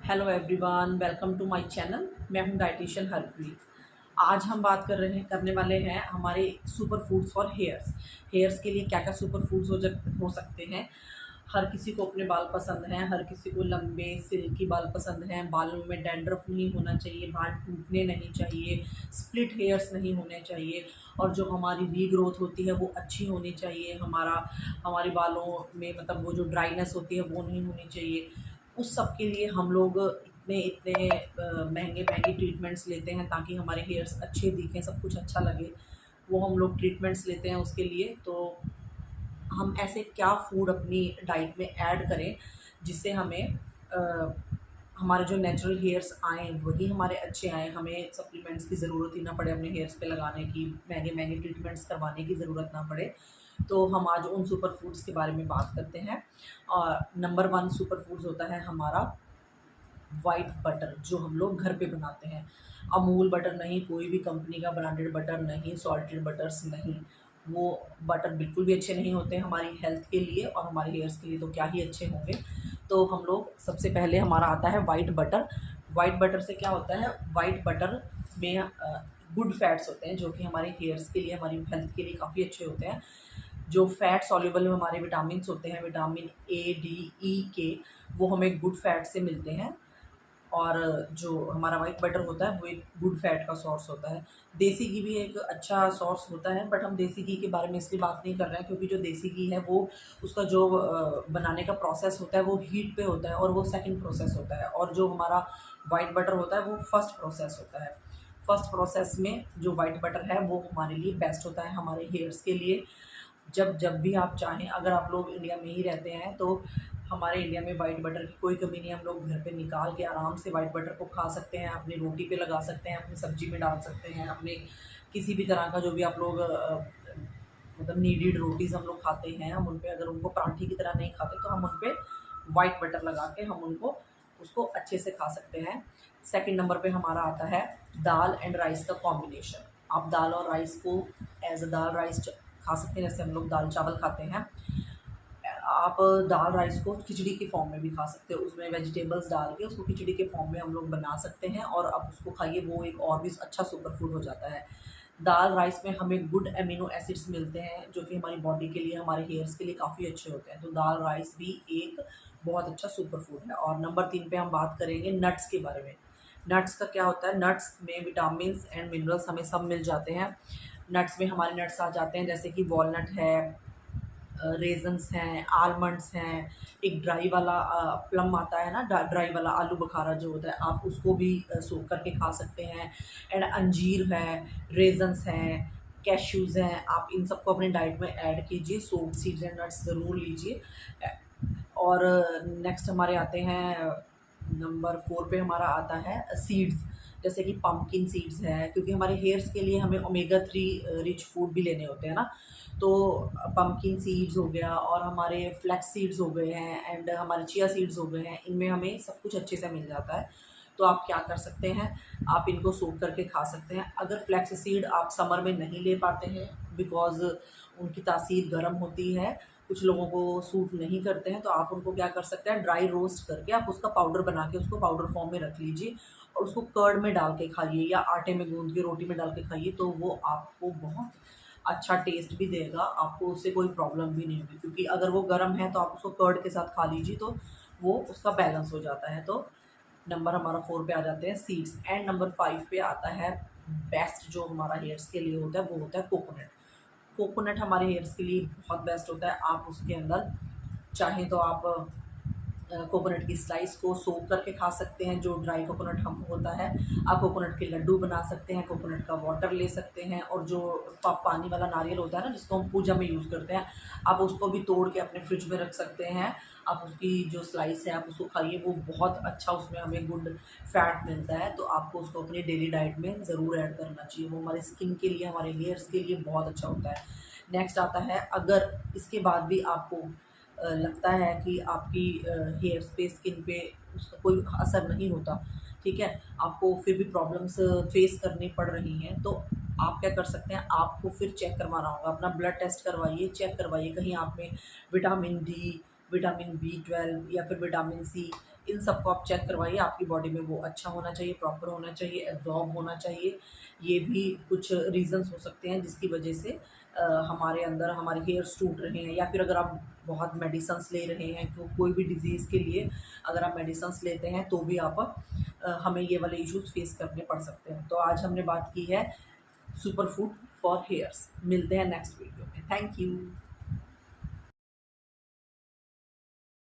Hello everyone, welcome to my channel. मैं हूं dietitian Harpreet. आज हम बात करने वाले हैं हमारे सुपर फूड्स फॉर हेयर्स के लिए क्या क्या सुपर फूड्स हो सकते हैं। हर किसी को अपने बाल पसंद हैं, हर किसी को लंबे सिल्की बाल पसंद हैं, बालों में डैंड्रफ नहीं होना चाहिए, बाल टूटने नहीं चाहिए, स्प्लिट हेयर्स नहीं होने चाहिए, और जो हमारी रीग्रोथ होती है वो अच्छी होनी चाहिए। हमारे बालों में मतलब वो जो ड्राइनेस होती है वो नहीं होनी चाहिए। उस सब के लिए हम लोग इतने इतने महंगे महंगे ट्रीटमेंट्स लेते हैं ताकि हमारे हेयर्स अच्छे दिखें, सब कुछ अच्छा लगे। वो हम लोग ट्रीटमेंट्स लेते हैं उसके लिए। तो हम ऐसे क्या फूड अपनी डाइट में ऐड करें जिससे हमें हमारे जो नेचुरल हेयर्स आएँ वही हमारे अच्छे आएँ, हमें सप्लीमेंट्स की ज़रूरत ही ना पड़े, अपने हेयर्स पे लगाने की, महंगे महंगे ट्रीटमेंट्स करवाने की ज़रूरत ना पड़े। तो हम आज उन सुपर फूड्स के बारे में बात करते हैं। और नंबर 1 सुपर फूड्स होता है हमारा वाइट बटर, जो हम लोग घर पे बनाते हैं। अमूल बटर नहीं, कोई भी कंपनी का ब्रांडेड बटर नहीं, सॉल्टेड बटर्स नहीं। वो बटर बिल्कुल भी अच्छे नहीं होते हमारी हेल्थ के लिए, और हमारे हेयर्स के लिए तो क्या ही अच्छे होंगे। तो हम लोग सबसे पहले हमारा आता है वाइट बटर। वाइट बटर से क्या होता है, वाइट बटर में गुड फैट्स होते हैं जो कि हमारे हेयर्स के लिए, हमारी हेल्थ के लिए काफ़ी अच्छे होते हैं। जो फैट सॉल्युबल हमारे विटामिन्स होते हैं, विटामिन ए, डी, ई के, वो हमें गुड फैट से मिलते हैं। और जो हमारा वाइट बटर होता है वो एक गुड फैट का सोर्स होता है। देसी घी भी एक अच्छा सोर्स होता है, बट हम देसी घी के बारे में इसलिए बात नहीं कर रहे हैं क्योंकि जो देसी घी है वो उसका जो बनाने का प्रोसेस होता है वो हीट पे होता है, और वो सेकंड प्रोसेस होता है। और जो हमारा वाइट बटर होता है वो फर्स्ट प्रोसेस होता है। फर्स्ट प्रोसेस में जो वाइट बटर है वो हमारे लिए बेस्ट होता है, हमारे हेयर्स के लिए। जब जब भी आप चाहें, अगर आप लोग इंडिया में ही रहते हैं तो हमारे इंडिया में वाइट बटर की कोई कमी नहीं है। हम लोग घर पे निकाल के आराम से वाइट बटर को खा सकते हैं, अपनी रोटी पे लगा सकते हैं, अपनी सब्जी में डाल सकते हैं, अपने किसी भी तरह का जो भी आप लोग मतलब नीडेड रोटीज़ हम लोग खाते हैं, हम उन पे अगर उनको पराठे की तरह नहीं खाते तो हम उन पे वाइट बटर लगा के हम उनको उसको अच्छे से खा सकते हैं। सेकंड नंबर पे हमारा आता है दाल एंड राइस का कॉम्बिनेशन। आप दाल और राइस को एज अ दाल राइस खा सकते हैं, जैसे हम लोग दाल चावल खाते हैं। आप दाल राइस को खिचड़ी के फॉर्म में भी खा सकते हो, उसमें वेजिटेबल्स डाल के उसको खिचड़ी के फॉर्म में हम लोग बना सकते हैं, और आप उसको खाइए, वो एक और भी अच्छा सुपर फूड हो जाता है। दाल राइस में हमें गुड अमीनो एसिड्स मिलते हैं जो कि हमारी बॉडी के लिए, हमारे हेयर्स के लिए काफ़ी अच्छे होते हैं। तो दाल राइस भी एक बहुत अच्छा सुपर फूड है। और नंबर 3 पे हम बात करेंगे नट्स के बारे में। नट्स का क्या होता है, नट्स में विटामिन एंड मिनरल्स हमें सब मिल जाते हैं। नट्स में हमारे नट्स आ जाते हैं जैसे कि वॉलनट है, रेज़न्स हैं, आलमंड्स हैं, एक ड्राई वाला प्लम आता है ना, ड्राई वाला आलू बुखारा जो होता है, आप उसको भी सोक करके खा सकते हैं। एंड अंजीर है, रेज़न्स हैं, कैश्यूज़ हैं, आप इन सबको अपनी डाइट में ऐड कीजिए। सोक्ड सीड्स एंड नट्स ज़रूर लीजिए। और नेक्स्ट हमारे आते हैं नंबर 4 पे हमारा आता है सीड्स, जैसे कि पम्पकिन सीड्स है, क्योंकि हमारे हेयर्स के लिए हमें ओमेगा 3 रिच फूड भी लेने होते हैं ना। तो पम्पकिन सीड्स हो गया, और हमारे फ्लैक्स सीड्स हो गए हैं, एंड हमारे चिया सीड्स हो गए हैं, इनमें हमें सब कुछ अच्छे से मिल जाता है। तो आप क्या कर सकते हैं, आप इनको सोक करके खा सकते हैं। अगर फ्लैक्स सीड आप समर में नहीं ले पाते हैं बिकॉज़ उनकी तासीर गर्म होती है, कुछ लोगों को सूट नहीं करते हैं, तो आप उनको क्या कर सकते हैं, ड्राई रोस्ट करके आप उसका पाउडर बना के उसको पाउडर फॉर्म में रख लीजिए, और उसको कर्ड में डाल के खाइए या आटे में गूँध के रोटी में डाल के खाइए। तो वो आपको बहुत अच्छा टेस्ट भी देगा, आपको उससे कोई प्रॉब्लम भी नहीं होगी, क्योंकि अगर वो गर्म है तो आप उसको कर्ड के साथ खा लीजिए, तो वो उसका बैलेंस हो जाता है। तो नंबर हमारा 4 पे आ जाते हैं सीड्स। एंड नंबर 5 पे आता है बेस्ट, जो हमारा हेयर्स के लिए होता है वो होता है कोकोनट। कोकोनट हमारे हेयर्स के लिए बहुत बेस्ट होता है। आप उसके अंदर चाहें तो आप कोकोनट की स्लाइस को सोक करके खा सकते हैं, जो ड्राई कोकोनट हम होता है। आप कोकोनट के लड्डू बना सकते हैं, कोकोनट का वाटर ले सकते हैं, और जो पानी वाला नारियल होता है ना जिसको हम पूजा में यूज़ करते हैं, आप उसको भी तोड़ के अपने फ्रिज में रख सकते हैं। आप उसकी जो स्लाइस है आप उसको खाइए, वो बहुत अच्छा, उसमें हमें गुड फैट मिलता है। तो आपको उसको अपनी डेली डाइट में ज़रूर ऐड करना चाहिए, वो हमारे स्किन के लिए, हमारे हेयर्स के लिए बहुत अच्छा होता है। नेक्स्ट आता है, अगर इसके बाद भी आपको लगता है कि आपकी हेयर्स पे, स्किन पे उसका कोई असर नहीं होता, ठीक है, आपको फिर भी प्रॉब्लम्स फेस करनी पड़ रही हैं, तो आप क्या कर सकते हैं, आपको फिर चेक करवाना होगा, अपना ब्लड टेस्ट करवाइए, चेक करवाइए कहीं आप में विटामिन डी, विटामिन B12 या फिर विटामिन C इन सबको आप चेक करवाइए। आपकी बॉडी में वो अच्छा होना चाहिए, प्रॉपर होना चाहिए, एब्जॉर्ब होना चाहिए। ये भी कुछ रीज़न्स हो सकते हैं जिसकी वजह से हमारे अंदर हमारे हेयर्स टूट रहे हैं, या फिर अगर आप बहुत मेडिसिन्स ले रहे हैं तो कोई भी डिज़ीज़ के लिए अगर आप मेडिसिन्स लेते हैं तो भी आप हमें ये वाले इश्यूज़ फेस करने पड़ सकते हैं। तो आज हमने बात की है सुपर फूड फॉर हेयर्स। मिलते हैं नेक्स्ट वीडियो में। Thank you.